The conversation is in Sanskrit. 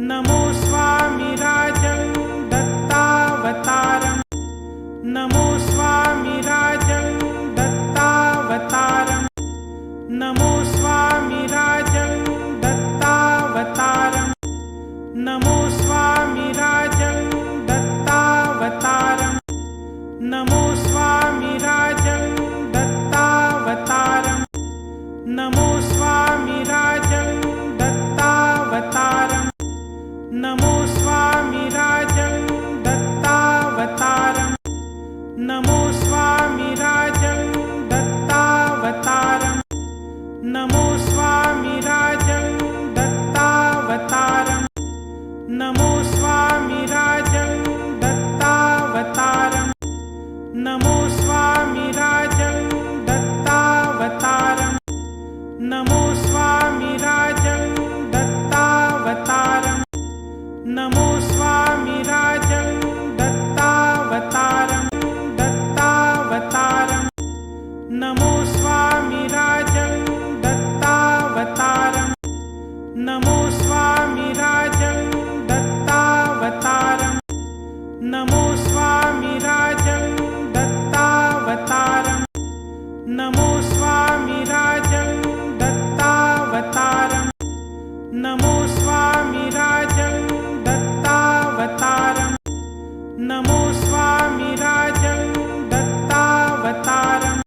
नमो स्वामिराजं दत्तावतारं नमो स्वामिराजं दत्तावतारं नमो स्वामिराजं दत्तावतारं नमो स्वामिराजं दत्तावतारं नमो स्वामिराजं दत्तावतारं नमो स्वामिराजं दत्तावतारं नमो स्वामिराजं दत्तावतारं नमो स्वामिराजं दत्तावतारं नमो स्वामिराजं दत्तावतारं नमो स्वामिराजं दत्तावतारं नमो स्वामिराजं दत्तावतारं नमो स्वामिराजं दत्तावतारं नमो स्वामिराजं दत्तावतारं दत्तावतारं नमो स्वामिराजं दत्तावतारं नमो स्वामिराजं दत्तावतारं नमो